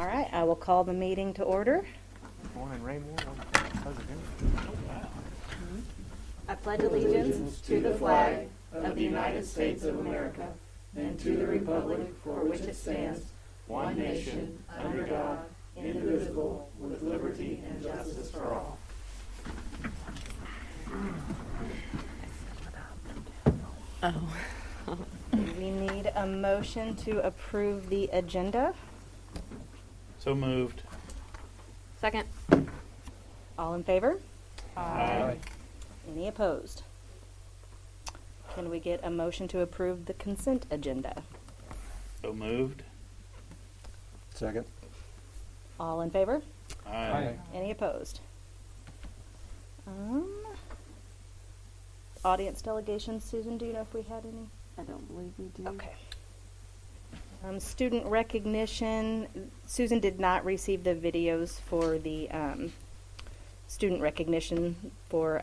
All right, I will call the meeting to order. Morning, Raymond. I pledge allegiance to the flag of the United States of America and to the republic for which it stands, one nation, under God, indivisible, with liberty and justice for all. We need a motion to approve the agenda. So moved. Second. All in favor? Aye. Any opposed? Can we get a motion to approve the consent agenda? So moved. Second. All in favor? Aye. Any opposed? Audience delegations, Susan, do you know if we had any? I don't believe we do. Okay. Student recognition, Susan did not receive the videos for the student recognition for,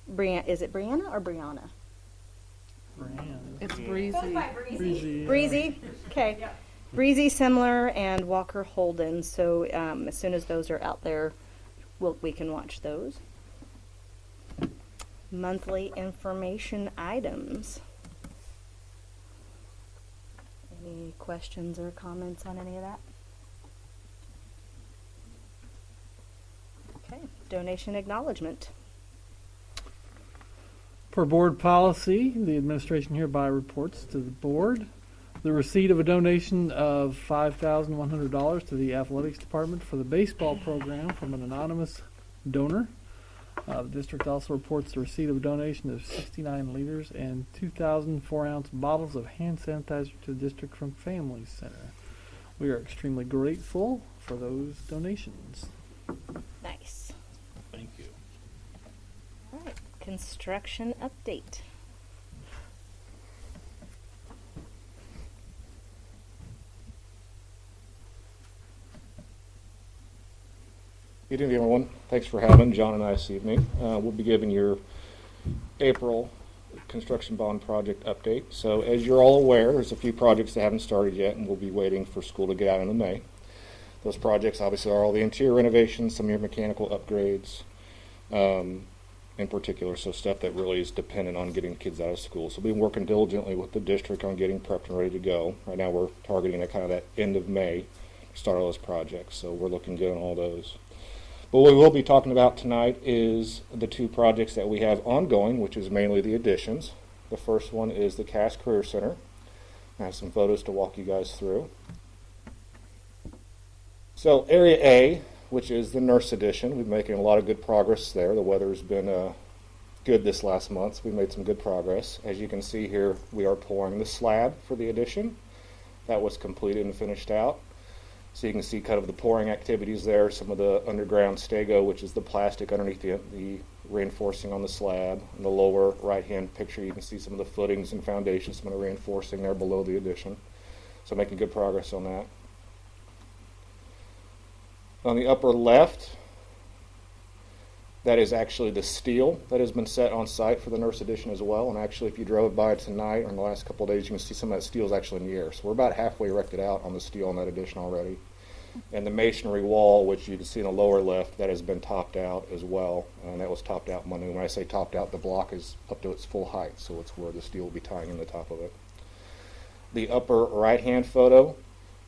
is it Brianna or Brianna? It's breezy. Breezy, okay. Breezy, Similar, and Walker Holden. So as soon as those are out there, we can watch those. Monthly information items. Any questions or comments on any of that? Okay, donation acknowledgement. Per board policy, the administration hereby reports to the board the receipt of a donation of $5,100 to the athletics department for the baseball program from an anonymous donor. The district also reports the receipt of a donation of 69 liters and 2,000 4-ounce bottles of hand sanitizer to the district from Family Center. We are extremely grateful for those donations. Nice. Thank you. All right, construction update. Good evening, everyone. Thanks for having John and I this evening. We'll be giving your April construction bond project update. So as you're all aware, there's a few projects that haven't started yet, and we'll be waiting for school to get out in May. Those projects obviously are all the interior renovations, some of your mechanical upgrades in particular, so stuff that really is dependent on getting kids out of school. So we've been working diligently with the district on getting prepped and ready to go. Right now we're targeting at kind of that end of May to start all those projects, so we're looking good on all those. But what we will be talking about tonight is the two projects that we have ongoing, which is mainly the additions. The first one is the Cass Career Center. I have some photos to walk you guys through. So Area A, which is the nurse addition, we've been making a lot of good progress there. The weather's been good this last month, so we made some good progress. As you can see here, we are pouring the slab for the addition. That was completed and finished out. So you can see kind of the pouring activities there, some of the underground stego, which is the plastic underneath the reinforcing on the slab. In the lower right-hand picture, you can see some of the footings and foundations, some of the reinforcing there below the addition. So making good progress on that. On the upper left, that is actually the steel that has been set on site for the nurse addition as well. And actually, if you drove by tonight or in the last couple of days, you can see some of that steel is actually in the air. So we're about halfway erected out on the steel on that addition already. And the masonry wall, which you can see in the lower left, that has been topped out as well. And that was topped out Monday. When I say topped out, the block is up to its full height, so it's where the steel will be tying in the top of it. The upper right-hand photo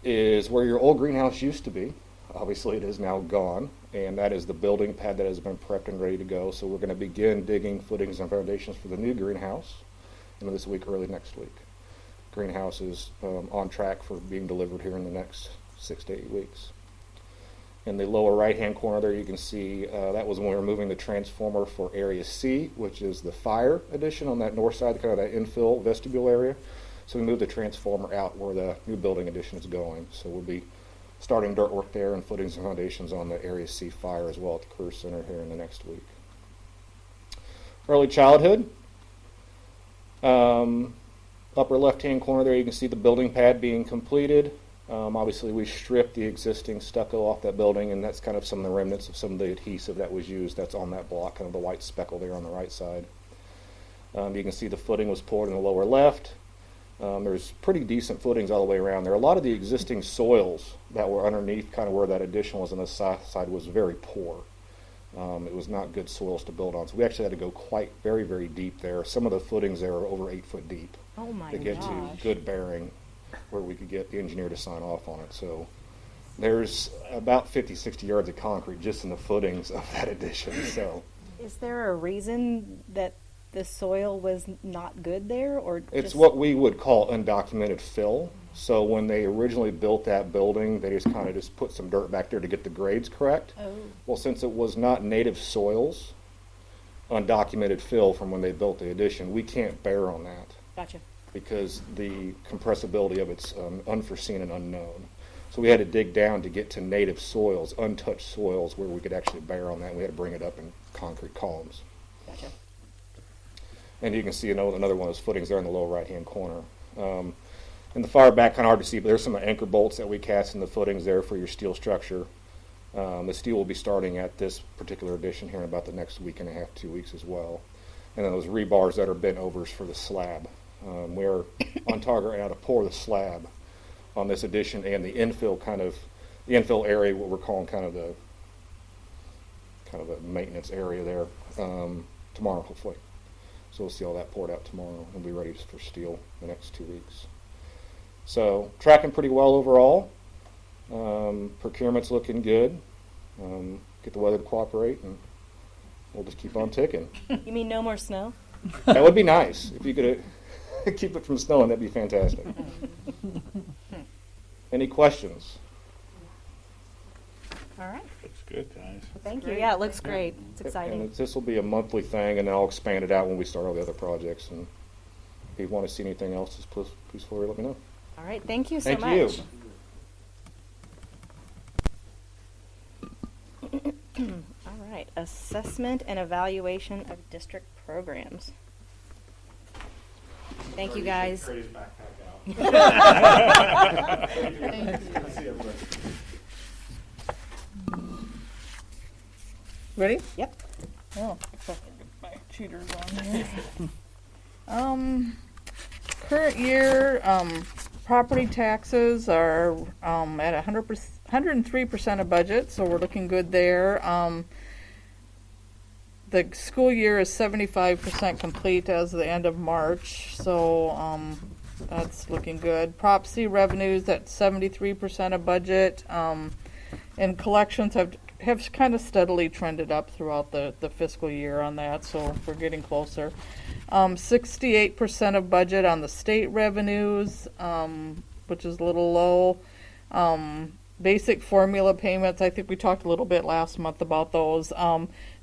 is where your old greenhouse used to be. Obviously, it is now gone, and that is the building pad that has been prepped and ready to go. So we're going to begin digging footings and foundations for the new greenhouse this week, early next week. Greenhouse is on track for being delivered here in the next 6 to 8 weeks. In the lower right-hand corner there, you can see that was when we were moving the transformer for Area C, which is the fire addition on that north side, kind of that infill vestibule area. So we moved the transformer out where the new building addition is going. So we'll be starting dirt work there and footings and foundations on the Area C fire as well at the Career Center here in the next week. Early childhood. Upper left-hand corner there, you can see the building pad being completed. Obviously, we stripped the existing stucco off that building, and that's kind of some of the remnants of some of the adhesive that was used. That's on that block, kind of the white speckle there on the right side. You can see the footing was poured in the lower left. There's pretty decent footings all the way around there. A lot of the existing soils that were underneath kind of where that addition was on the side was very poor. It was not good soils to build on. So we actually had to go very, very deep there. Some of the footings there are over 8 foot deep Oh my to get to good bearing where we could get the engineer to sign off on it. So there's about 50, 60 yards of concrete just in the footings of that addition. So Is there a reason that the soil was not good there, or it's just what we would call undocumented fill. So when they originally built that building, they just kind of just put some dirt back there to get the grades correct. Oh, Well, since it was not native soils, undocumented fill from when they built the addition, we can't bear on that gotcha. because the compressibility of it's unforeseen and unknown. So we had to dig down to get to native soils, untouched soils, where we could actually bear on that. And we had to bring it up in concrete columns. Gotcha. And you can see another one of those footings there in the lower right-hand corner. In the far back, kind of hard to see, but there's some anchor bolts that we cast in the footings there for your steel structure. The steel will be starting at this particular addition here in about the next week and a half, 2 weeks as well. And then those rebars that are bent overs for the slab. We're on target right now to pour the slab on this addition and the infill area, what we're calling kind of the maintenance area there, tomorrow hopefully. So we'll see all that poured out tomorrow and be ready for steel the next 2 weeks. So tracking pretty well overall. Procurement's looking good. Get the weather to cooperate, and we'll just keep on ticking. You mean no more snow? That would be nice if you could keep it from snowing. That'd be fantastic. Any questions? All right. Looks good, guys. Thank you. Yeah, it looks great. It's And exciting. this will be a monthly thing, and then I'll expand it out when we start all the other projects. And if you want to see anything else, just please feel free to let me know. All right. Thank you so Thank much. you. All right. Assessment and evaluation of district programs. Thank you, guys. Ready? Yep. Oh, get my cheaters on here. Current year, property taxes are at 103% of budget, so we're looking good there. The school year is 75% complete as of the end of March, so that's looking good. Prop C revenues at 73% of budget, and collections have kind of steadily trended up throughout the fiscal year on that, so we're getting closer. 68% of budget on the state revenues, which is a little low. Basic formula payments, I think we talked a little bit last month about those.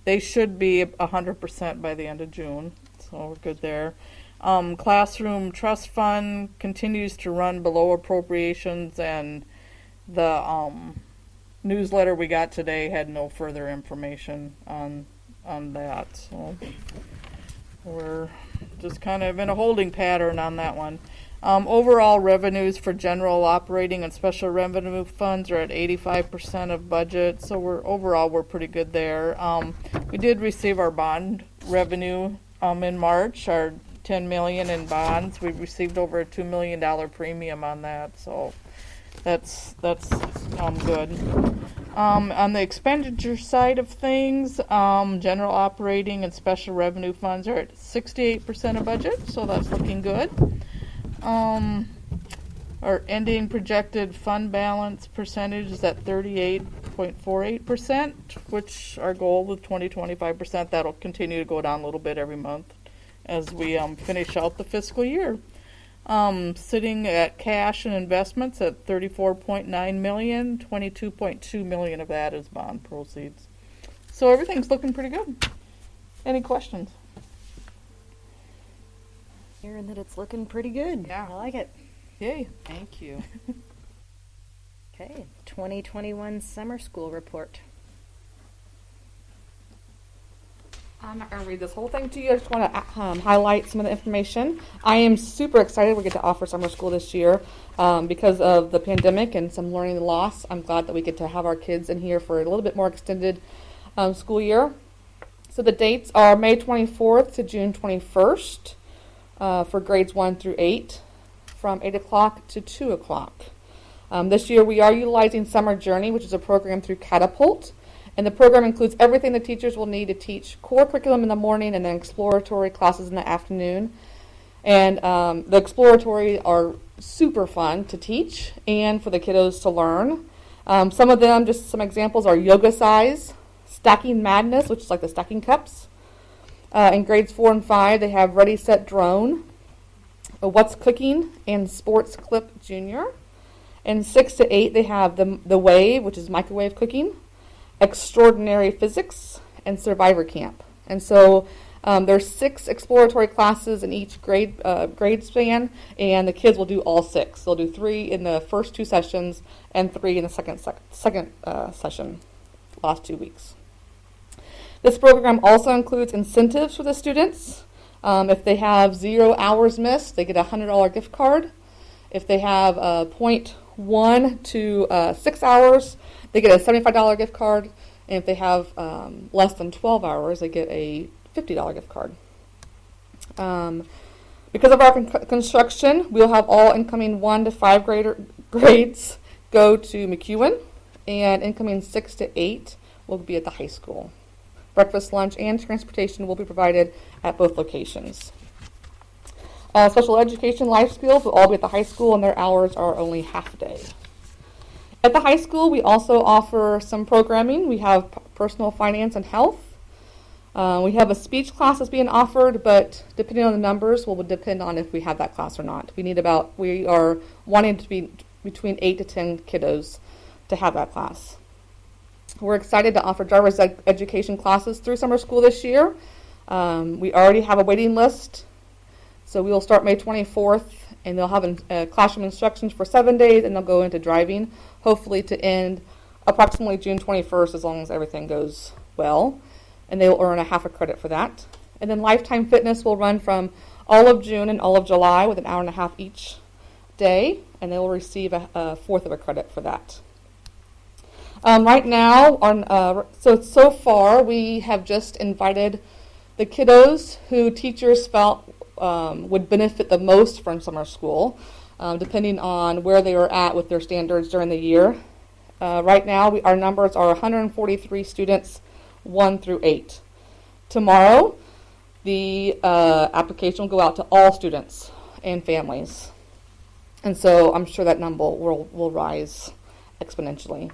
They should be 100% by the end of June, so we're good there. Classroom trust fund continues to run below appropriations, and the newsletter we got today had no further information on that, so we're just kind of in a holding pattern on that one. Overall revenues for general operating and special revenue funds are at 85% of budget, so we're pretty good there. We did receive our bond revenue in March, our $10 million in bonds. We received over a $2 million premium on that, so that's good. On the expenditure side of things, general operating and special revenue funds are at 68% of budget, so that's looking good. Our ending projected fund balance percentage is at 38.48%, which our goal of 20-25%, that'll continue to go down a little bit every month as we finish out the fiscal year. Sitting at cash and investments at $34.9 million, $22.2 million of that is bond proceeds. So everything's looking pretty good. Any questions? Hearing that it's looking pretty good. Yeah. I like it. Yay. Thank you. Okay. 2021 summer school report. I'm not going to read this whole thing to you. I just want to highlight some of the information. I am super excited we get to offer summer school this year because of the pandemic and some learning loss. I'm glad that we get to have our kids in here for a little bit more extended school year. So the dates are May 24th to June 21st for grades 1 through 8. from 8 o'clock to 2 o'clock. This year we are utilizing Summer Journey, which is a program through Catapult. And the program includes everything the teachers will need to teach core curriculum in the morning and then exploratory classes in the afternoon. And the exploratory are super fun to teach and for the kiddos to learn. Some of them, just some examples, are yoga size, stacking madness, which is like the stacking cups. In grades 4 and 5, they have Ready, Set, Drone, What's Cooking, and Sports Clip Junior. In 6 to 8, they have the Wave, which is microwave cooking, Extraordinary Physics, and Survivor Camp. And so there's 6 exploratory classes in each grade span, and the kids will do all 6. They'll do 3 in the first 2 sessions and 3 in the second session, last 2 weeks. This program also includes incentives for the students. If they have 0 hours missed, they get a $100 gift card. If they have 0.1 to 6 hours, they get a $75 gift card. And if they have less than 12 hours, they get a $50 gift card. Because of our construction, we'll have all incoming 1 to 5 grades go to McEwen, and incoming 6 to 8 will be at the high school. Breakfast, lunch, and transportation will be provided at both locations. Special education life skills will all be at the high school, and their hours are only half a day. At the high school, we also offer some programming. We have personal finance and health. We have a speech class that's being offered, but depending on the numbers, will depend on if we have that class or not. We are wanting to be between 8 to 10 kiddos to have that class. We're excited to offer driver's education classes through summer school this year. We already have a waiting list, so we will start May 24th, and they'll have classroom instructions for 7 days, and they'll go into driving, hopefully to end approximately June 21st, as long as everything goes well, and they will earn a half a credit for that. And then Lifetime Fitness will run from all of June and all of July with an hour and a half each day, and they will receive a fourth of a credit for that. Right now, so far, we have just invited the kiddos who teachers felt would benefit the most from summer school, depending on where they are at with their standards during the year. Right now, our numbers are 143 students, 1 through 8. Tomorrow, the application will go out to all students and families. And so I'm sure that number will rise exponentially.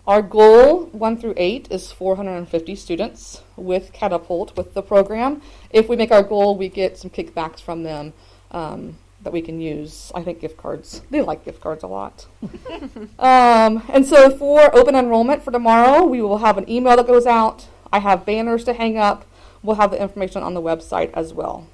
Our goal, 1 through 8, is 450 students with Catapult, with the program. If we make our goal, we get some kickbacks from them that we can use. I think gift cards. They like gift cards a lot. And so for open enrollment for tomorrow, we will have an email that goes out. I have banners to hang up. We'll have the information on the website as well.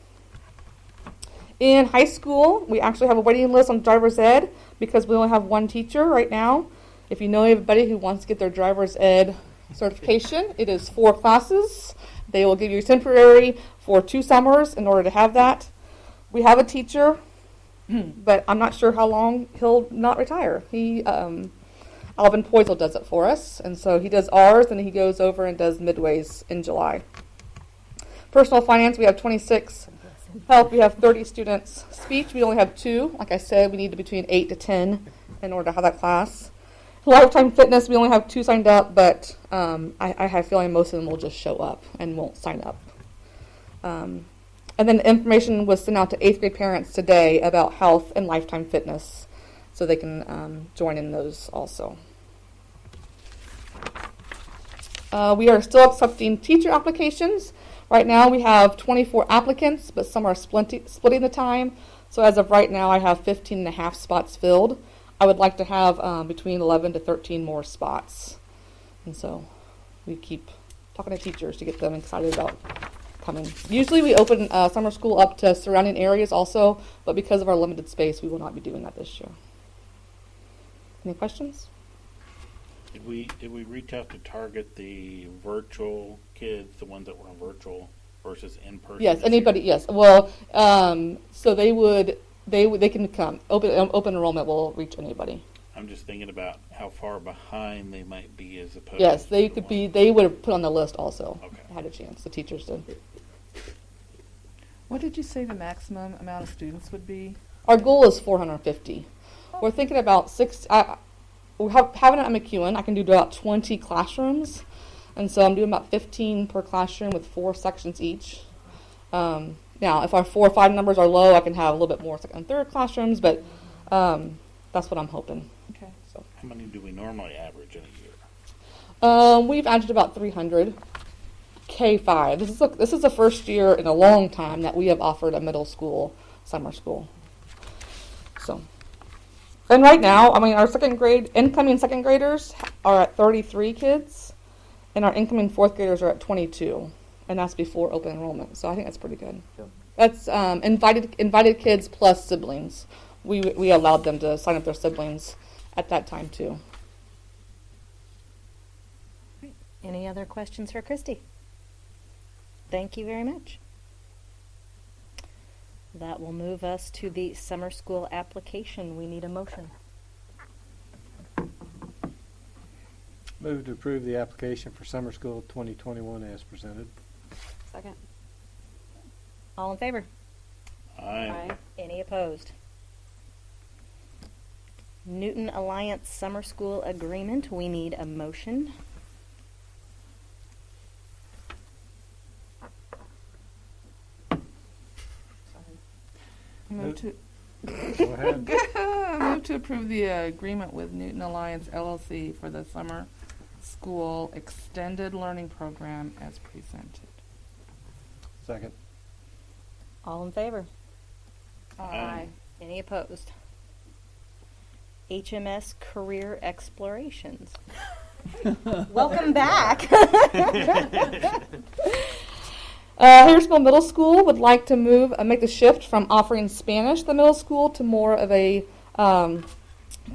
In high school, we actually have a waiting list on driver's ed because we only have 1 teacher right now. If you know anybody who wants to get their driver's ed certification, it is 4 classes. They will give you temporary for 2 summers in order to have that. We have a teacher, but I'm not sure how long he'll not retire. Alvin Poisel does it for us, and so he does ours, and he goes over and does midways in July. Personal finance, we have 26. Health, we have 30 students. Speech, we only have 2. Like I said, we need between 8 to 10 in order to have that class. Lifetime Fitness, we only have 2 signed up, but I have a feeling most of them will just show up and won't sign up. And then information was sent out to 8th grade parents today about health and Lifetime Fitness, so they can join in those also. We are still accepting teacher applications. Right now we have 24 applicants, but some are splitting the time. So as of right now, I have 15 and a half spots filled. I would like to have between 11 to 13 more spots. And so we keep talking to teachers to get them excited about coming. Usually we open summer school up to surrounding areas also, but because of our limited space, we will not be doing that this year. Any questions? Did we reach out to target the virtual kids, the ones that were virtual versus in person? Yes, anybody. Yes. Well, so they can come. Open enrollment will reach anybody. I'm just thinking about how far behind they might be as opposed. Yes, they to could the be. ones- They would have put on the list also. Okay. Had a chance. The teachers did. What did you say the maximum amount of students would be? Our goal is 450. We're thinking about having it at McEwen. I can do about 20 classrooms, and so I'm doing about 15 per classroom with 4 sections each. Now, if our 4 or 5 numbers are low, I can have a little bit more second and third classrooms, but that's what I'm hoping. Okay. So How many do we normally average in a year? we've averaged about 300 K5. This is the first year in a long time that we have offered a middle school summer school. So, and right now, I mean, our incoming second graders are at 33 kids, and our incoming fourth graders are at 22, and that's before open enrollment. So I think that's pretty good. That's invited kids plus siblings. We allowed them to sign up their siblings at that time too. Any other questions for Christy? Thank you very much. That will move us to the summer school application. We need a motion. Move to approve the application for summer school 2021 as presented. Second. All in favor? Aye. Any opposed? Newton Alliance Summer School Agreement. We need a motion. Move to Go ahead. move to approve the agreement with Newton Alliance LLC for the summer school extended learning program as presented. Second. All in favor? Aye. Any opposed? HMS Career Explorations. Welcome back. Harrisville Middle School would like to make the shift from offering Spanish at the middle school to more of a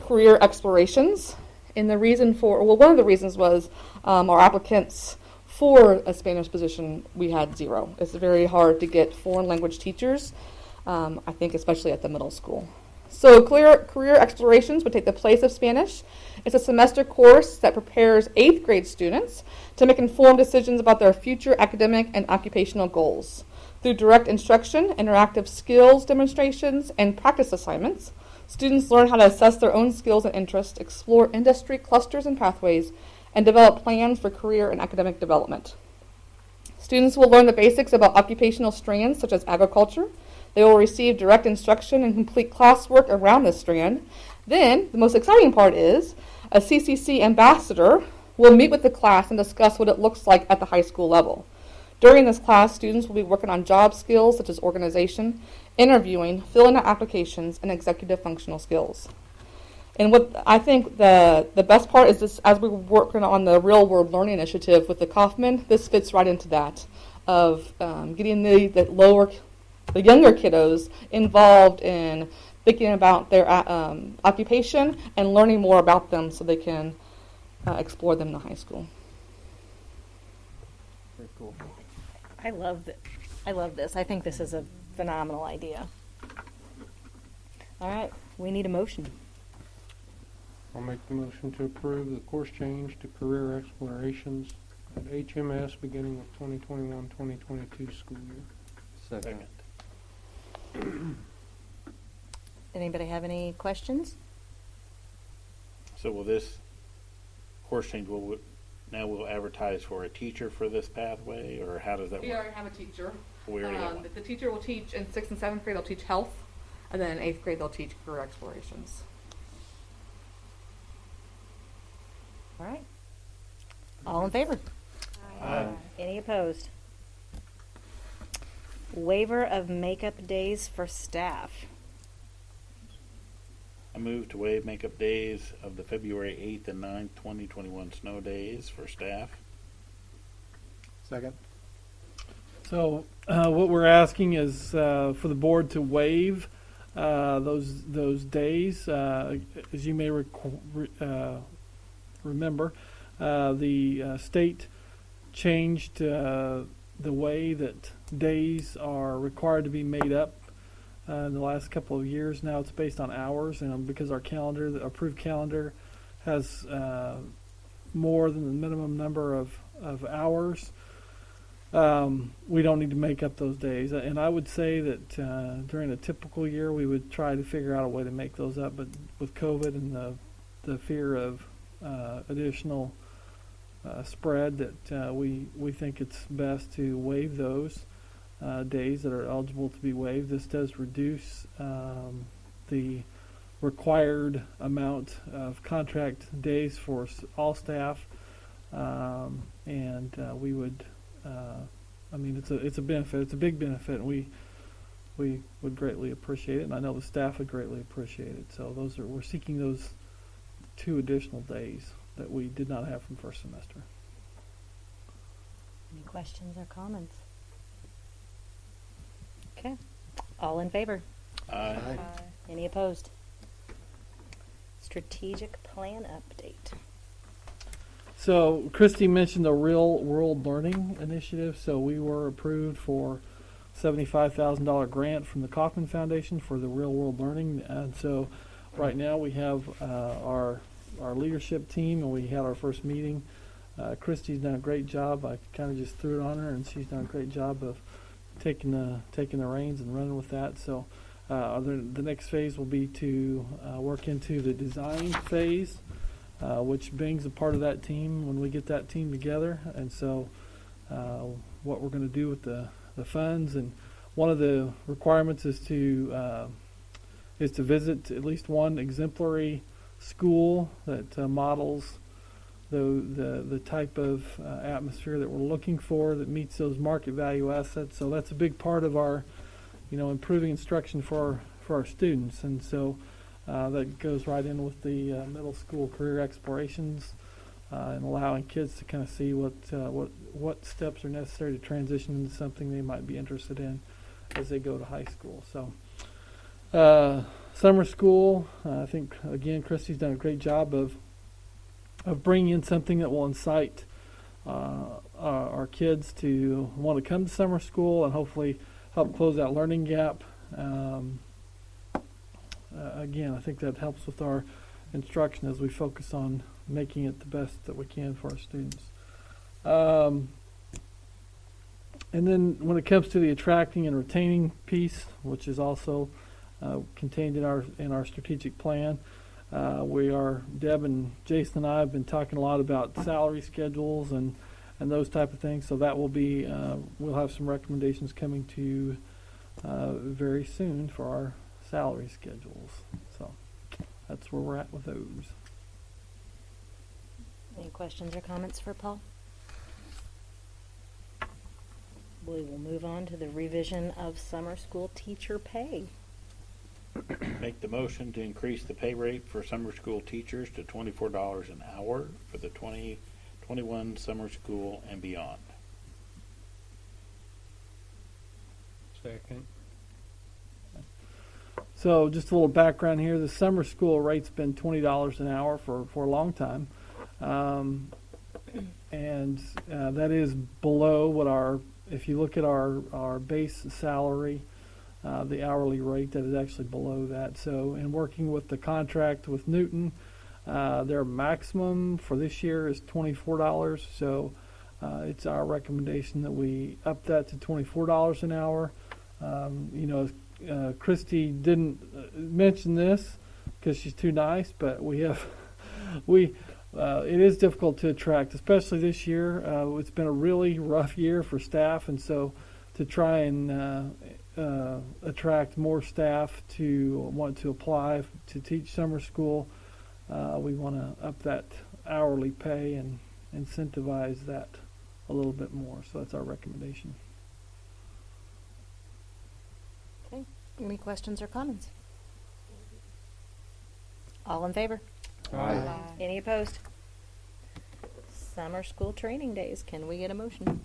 career explorations. And the reason one of the reasons was our applicants for a Spanish position, we had 0. It's very hard to get foreign language teachers, I think especially at the middle school. So career explorations would take the place of Spanish. It's a semester course that prepares 8th grade students to make informed decisions about their future academic and occupational goals. Through direct instruction, interactive skills demonstrations, and practice assignments, students learn how to assess their own skills and interests, explore industry clusters and pathways, and develop plans for career and academic development. Students will learn the basics about occupational strands such as agriculture. They will receive direct instruction and complete classwork around this strand. Then, the most exciting part is, a CCC ambassador will meet with the class and discuss what it looks like at the high school level. During this class, students will be working on job skills such as organization, interviewing, filling out applications, and executive functional skills. And what I think the best part is this, as we're working on the real world learning initiative with the Kauffman, this fits right into that of getting the younger kiddos involved in thinking about their occupation and learning more about them so they can explore them in the high school. Very cool. I love this. I think this is a phenomenal idea. All right, we need a motion. I'll make the motion to approve the course change to career explorations at HMS beginning with 2021-2022 school year. Second. Anybody have any questions? So will this course change, we'll advertise for a teacher for this pathway, or how does that We work? already have a teacher. We already have one. The teacher will teach in 6th and 7th grade. They'll teach health, and then in 8th grade they'll teach career explorations. All right. All in favor? Aye. Any opposed? Waiver of makeup days for staff. I move to waive makeup days of the February 8th and 9th, 2021 snow days for staff. Second. So what we're asking is for the board to waive those days. As you may remember, the state changed the way that days are required to be made up in the last couple of years. Now it's based on hours, and because our calendar, the approved calendar, has more than the minimum number of hours, we don't need to make up those days. And I would say that during a typical year, we would try to figure out a way to make those up. But with COVID and the fear of additional spread, that we think it's best to waive those days that are eligible to be waived. This does reduce the required amount of contract days for all staff, and we would. I mean, it's a benefit. It's a big benefit, and we would greatly appreciate it, and I know the staff would greatly appreciate it. So we're seeking those 2 additional days that we did not have from first semester. Any questions or comments? Okay. All in favor? Aye. Any opposed? Strategic plan update. So Christy mentioned the Real World Learning Initiative. So we were approved for $75,000 grant from the Kauffman Foundation for the Real World Learning. And so right now we have our leadership team, and we had our first meeting. Christy's done a great job. I kind of just threw it on her, and she's done a great job of taking the reins and running with that. So the next phase will be to work into the design phase, which Bing's a part of that team when we get that team together. And so what we're going to do with the funds, and one of the requirements is to visit at least one exemplary school that models the type of atmosphere that we're looking for, that meets those market value assets. So that's a big part of our improving instruction for our students. And so that goes right in with the middle school career explorations, and allowing kids to kind of see what steps are necessary to transition into something they might be interested in as they go to high school. So summer school, I think again Christy's done a great job of bringing in something that will incite our kids to want to come to summer school and hopefully help close that learning gap. Again, I think that helps with our instruction as we focus on making it the best that we can for our students. And then when it comes to the attracting and retaining piece, which is also contained in our strategic plan, Deb and Jason and I have been talking a lot about salary schedules and those type of things. So that will be, we'll have some recommendations coming to you very soon for our salary schedules. So that's where we're at with those. Any questions or comments for Paul? We will move on to the revision of summer school teacher pay. Make the motion to increase the pay rate for summer school teachers to $24 an hour for the 2021 summer school and beyond. Second. So just a little background here. The summer school rate's been $20 an hour for a long time. And that is below what if you look at our base salary, the hourly rate, that is actually below that. So in working with the contract with Newton, their maximum for this year is $24. So it's our recommendation that we up that to $24 an hour. Christy didn't mention this because she's too nice, but it is difficult to attract, especially this year. It's been a really rough year for staff, and so to try and attract more staff to want to apply to teach summer school, we want to up that hourly pay and incentivize that a little bit more. So that's our recommendation. Okay. Any questions or comments? All in favor? Aye. Any opposed? Summer school training days. Can we get a motion?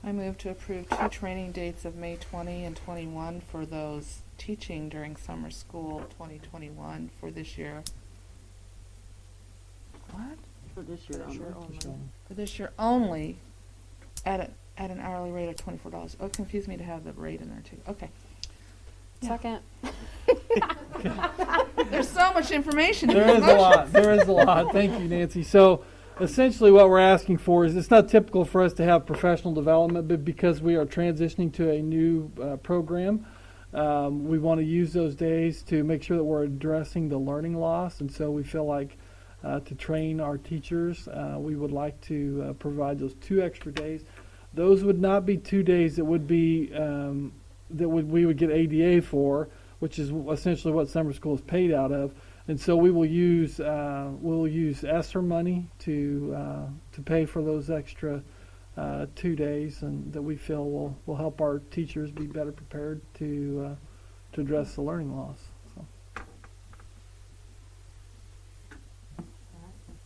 I move to approve 2 training dates of May 20 and 21 for those teaching during summer school 2021 for this year. What? For this year only. For this year only at an hourly rate of $24. Oh, it confused me to have the rate in there too. Okay. Second. There's so much information. There is a lot. Thank you, Nancy. So essentially what we're asking for is, it's not typical for us to have professional development, but because we are transitioning to a new program, we want to use those days to make sure that we're addressing the learning loss. And so we feel like to train our teachers, we would like to provide those 2 extra days. Those would not be 2 days that would be we would get ADA for, which is essentially what summer school is paid out of. And so we will use ESSER money to pay for those extra 2 days, and that we feel will help our teachers be better prepared to address the learning loss. So.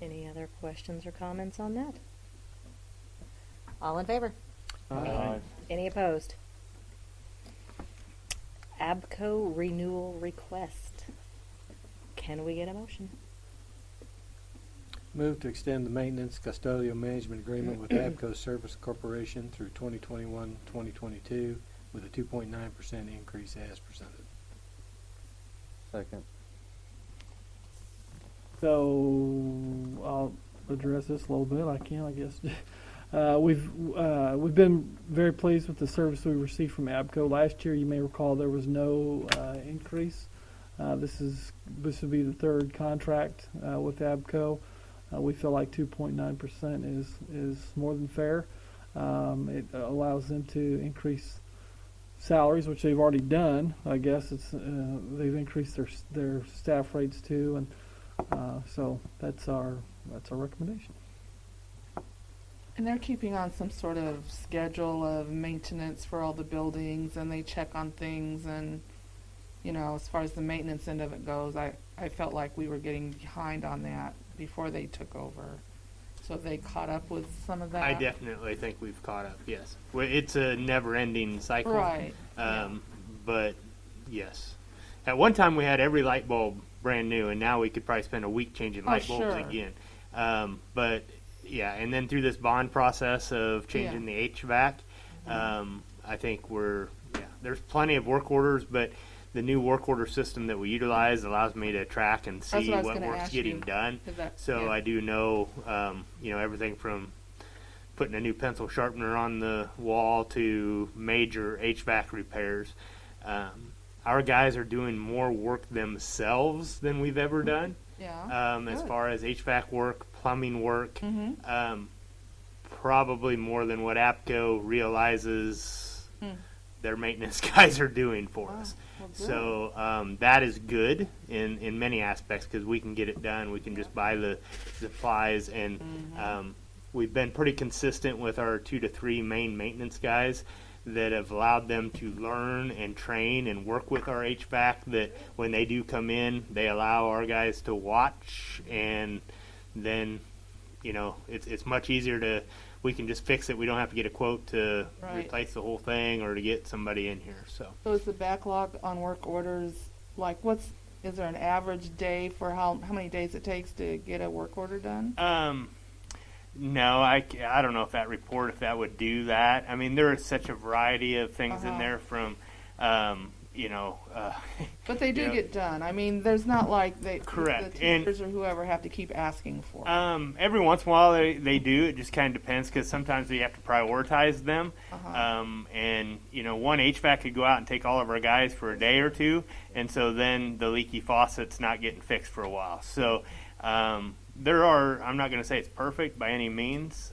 Any other questions or comments on that? All in favor? Aye. Any opposed? ABCO renewal request. Can we get a motion? Move to extend the maintenance custodial management agreement with APCO Service Corporation through 2021-2022 with a 2.9% increase as presented. Second. So I'll address this a little bit. I guess. We've been very pleased with the service we received from ABCO. Last year, you may recall, there was no increase. This would be the 3rd contract with ABCO. We feel like 2.9% is more than fair. It allows them to increase salaries, which they've already done. I guess they've increased their staff rates too, and so that's our recommendation. And they're keeping on some sort of schedule of maintenance for all the buildings, and they check on things. And, as far as the maintenance end of it goes, I felt like we were getting behind on that before they took over. So they caught up with some of that. I definitely think we've caught up, yes. It's a never-ending cycle. Right. But, yes. At one time, we had every light bulb brand new, and now we could probably spend a week changing light bulbs sure. again. But... yeah, and then through this bond process of changing the HVAC, I think there's plenty of work orders, but the new work order system that we utilize allows me to track and see what work's getting done. So I do know, everything from putting a new pencil sharpener on the wall to major HVAC repairs. Our guys are doing more work themselves than we've ever done. Yeah. As far as HVAC work, plumbing work, probably more than what APCO realizes their maintenance guys are doing for us. Well, so that is good in many aspects because we can get it done. We can just buy the supplies, and we've been pretty consistent with our 2 to 3 main maintenance guys that have allowed them to learn and train and work with our HVAC, that when they do come in, they allow our guys to watch, and then, it's much easier we can just fix it. We don't have to get a quote to replace the whole thing or to get somebody in here. So is the backlog on work orders, like, is there an average day for how many days it takes to get a work order done? No, I don't know if that would do that. I mean, there is such a variety of things in there from, but they do get done. I mean, there's not like the teachers or whoever have to keep asking for it. Every once in a while they do. It just kind of depends because sometimes we have to prioritize them. And, one HVAC could go out and take all of our guys for a day or two, and so then the leaky faucet's not getting fixed for a while. So, I'm not going to say it's perfect by any means.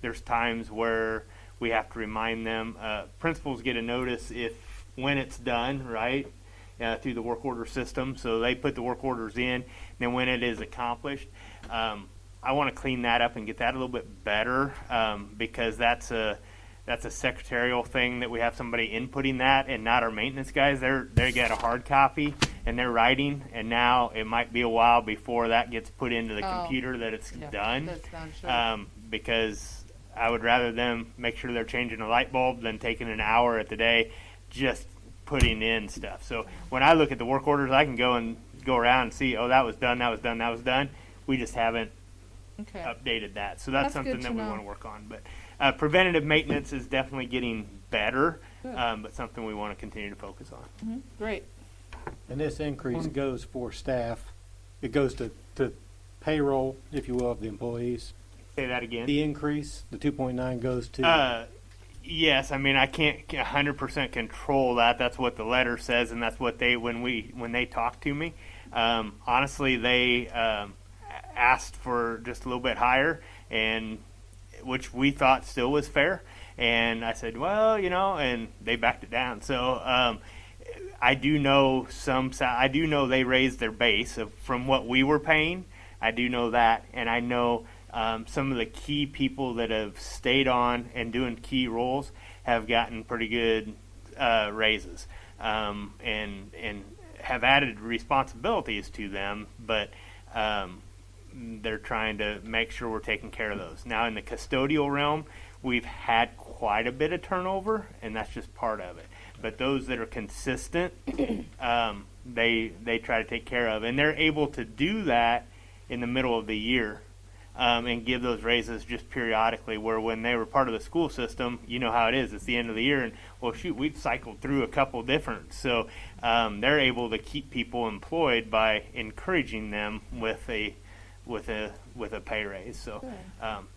There's times where we have to remind them. Principals get a notice when it's done, right, through the work order system. So they put the work orders in, and then when it is accomplished, I want to clean that up and get that a little bit better because that's a secretarial thing that we have somebody inputting that and not our maintenance guys. They get a hard copy and they're writing, and now it might be a while before that gets put into the computer that it's done. That's done, sure. Because I would rather them make sure they're changing a light bulb than taking an hour at the day just putting in stuff. So when I look at the work orders, I can go around and see, that was done. We just haven't updated that. So that's something that we want to work on. But preventative maintenance is definitely getting better, but something we want to continue to focus on. Great. And this increase goes for staff. It goes to payroll, if you will, of the employees. Say that again. The increase, the 2.9 goes to, Yes, I mean I can't 100% control that. That's what the letter says, and that's what they when they talk to me. Honestly, they asked for just a little bit higher, and which we thought still was fair. And I said, well, and they backed it down. So I do know I do know they raised their base from what we were paying. I do know that, and I know. Some of the key people that have stayed on and doing key roles have gotten pretty good raises and have added responsibilities to them, but they're trying to make sure we're taking care of those. Now, in the custodial realm, we've had quite a bit of turnover, and that's just part of it. But those that are consistent, they try to take care of, and they're able to do that in the middle of the year. And give those raises just periodically, where when they were part of the school system, you know how it is. It's the end of the year, and well, shoot, we've cycled through a couple different. So they're able to keep people employed by encouraging them with a pay raise. So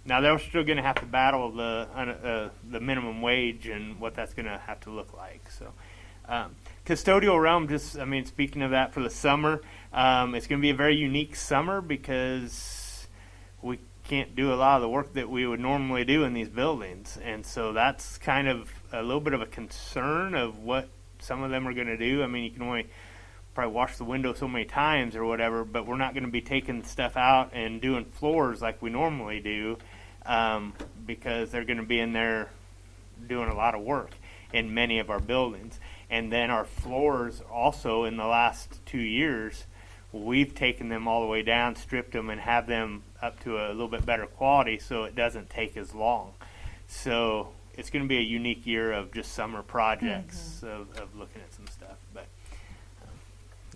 now they're still going to have to battle the minimum wage and what that's going to have to look like. So custodial realm, speaking of that for the summer, it's going to be a very unique summer because we can't do a lot of the work that we would normally do in these buildings, and so that's kind of a little bit of a concern of what some of them are going to do. I mean, you can only probably wash the window so many times or whatever, but we're not going to be taking stuff out and doing floors like we normally do because they're going to be in there doing a lot of work in many of our buildings. And then our floors also, in the last 2 years, we've taken them all the way down, stripped them, and have them up to a little bit better quality so it doesn't take as long. So it's going to be a unique year of just summer projects of looking at some stuff. But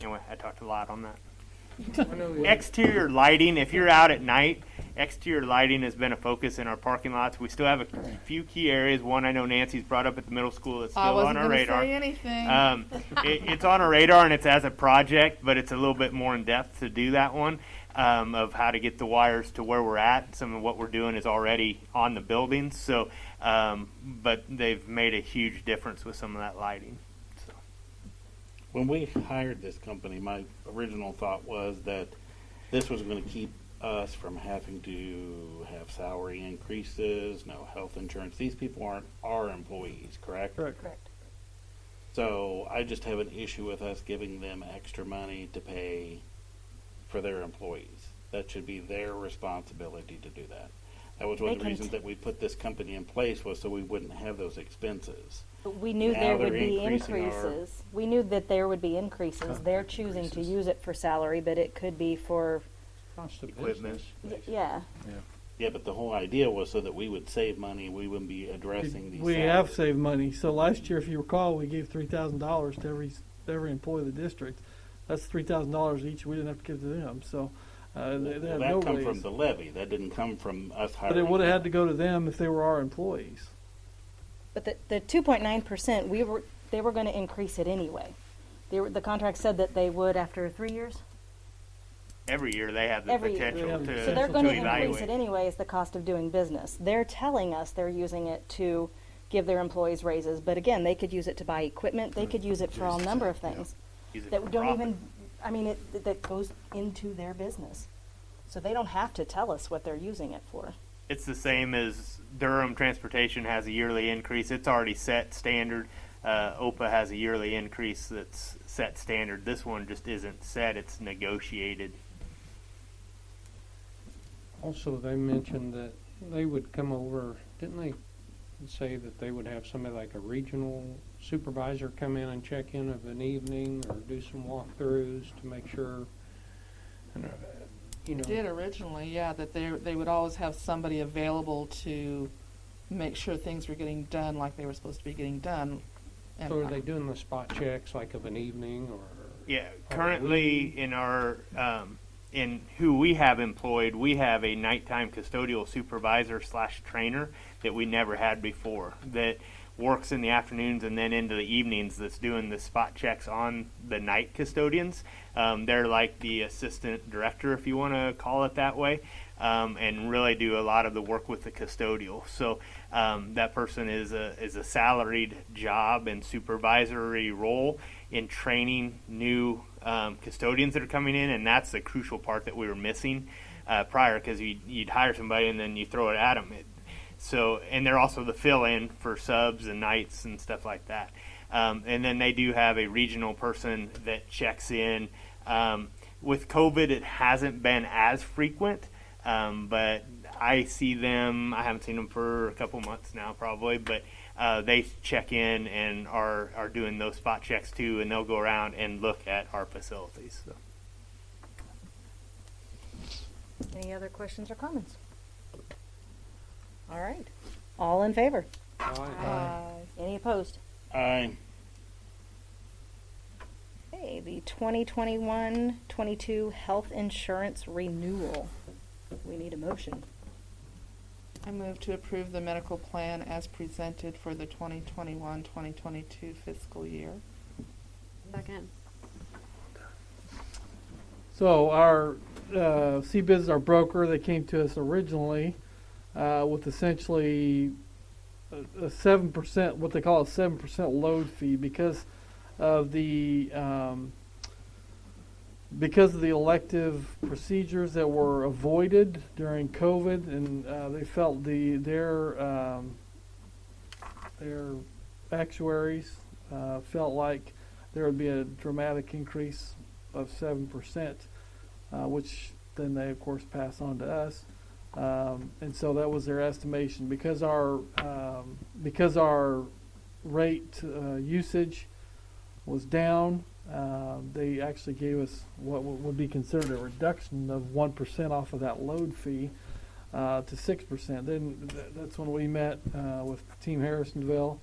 anyway, I talked a lot on that. Exterior lighting, if you're out at night, exterior lighting has been a focus in our parking lots. We still have a few key areas. One I know Nancy's brought up at the middle school that's still on our radar. I wasn't going to say anything. It's on our radar, and it's as a project, but it's a little bit more in depth to do that one, of how to get the wires to where we're at. Some of what we're doing is already on the buildings, so but they've made a huge difference with some of that lighting. When we hired this company, my original thought was that this was going to keep us from having to have salary increases, no health insurance. These people aren't our employees, correct? Correct. So I just have an issue with us giving them extra money to pay for their employees. That should be their responsibility to do that. That was one of the reasons that we put this company in place, was so we wouldn't have those expenses. But we knew Now there would they're be increasing increases. We knew that there would be increases. They're choosing to use it for salary, but it could be for, Cost of Equipment. business. yeah. Yeah, but the whole idea was so that we would save money. We wouldn't be addressing these We salaries. have saved money. So last year, if you recall, we gave $3,000 to every employee of the district. That's $3,000 each. We didn't have to give to them. So they have That no come raise. from the levy. That didn't come from us hiring. But it would have them. had to go to them if they were our employees. But the 2.9%, they were going to increase it anyway. The contract said that they would after 3 years. Every year they have the Every year. potential to, So they're to going to evaluate. increase it anyway as the cost of doing business. They're telling us they're using it to give their employees raises, but again, they could use it to buy equipment. They could use it for all number of things Use it that for don't profit. even. I mean, that goes into their business, so they don't have to tell us what they're using it for. It's the same as Durham Transportation has a yearly increase. It's already set standard. OPA has a yearly increase that's set standard. This one just isn't set. It's negotiated. Also, they mentioned that they would come over, didn't they say that they would have somebody like a regional supervisor come in and check in of an evening or do some walkthroughs to make sure, you know. Did originally, yeah, that they would always have somebody available to make sure things were getting done like they were supposed to be getting done. And So are they doing the spot checks like of an evening or? Yeah, currently in our in who we have employed, we have a nighttime custodial supervisor / trainer that we never had before. That works in the afternoons and then into the evenings that's doing the spot checks on the night custodians. They're like the assistant director, if you want to call it that way, and really do a lot of the work with the custodial. So that person is a salaried job and supervisory role in training new custodians that are coming in, and that's the crucial part that we were missing prior, because you'd hire somebody and then you throw it at them. So, and they're also the fill-in for subs and nights and stuff like that. And then they do have a regional person that checks in. With COVID, it hasn't been as frequent, but I see them. I haven't seen them for a couple months now, probably, but they check in and are doing those spot checks too, and they'll go around and look at our facilities. So. Any other questions or comments? All right. All in favor? Any opposed? Aye. Okay, the 2021-22 health insurance renewal. We need a motion. I move to approve the medical plan as presented for the 2021-2022 fiscal year. Second. So our CBiz, our broker, they came to us originally with essentially a 7%, what they call a 7% load fee, because of the elective procedures that were avoided during COVID, and they felt their actuaries felt like there would be a dramatic increase of 7%, which then they of course pass on to us. And so that was their estimation. Because our rate usage was down, they actually gave us what would be considered a reduction of 1% off of that load fee to 6%. Then that's when we met with Team Harrisonville,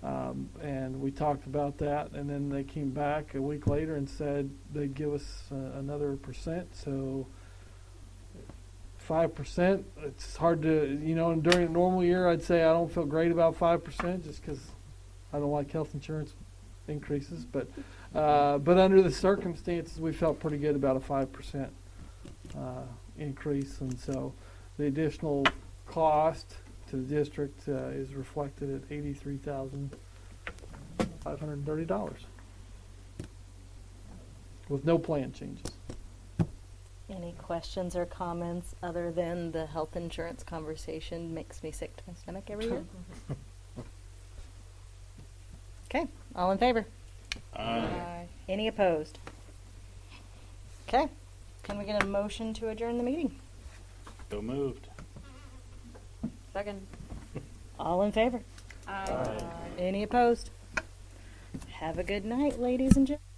and we talked about that. And then they came back a week later and said they'd give us another %. So 5%, it's hard to, and during a normal year, I'd say I don't feel great about 5% just because I don't like health insurance increases. But under the circumstances, we felt pretty good about a 5% increase. And so the additional cost to the district is reflected at $83,530 with no plan changes. Any questions or comments other than the health insurance conversation makes me sick to my stomach every year? Okay, all in favor? Aye. Any opposed? Okay, can we get a motion to adjourn the meeting? So moved. Second. All in favor? Aye. Any opposed? Have a good night, ladies and gentlemen.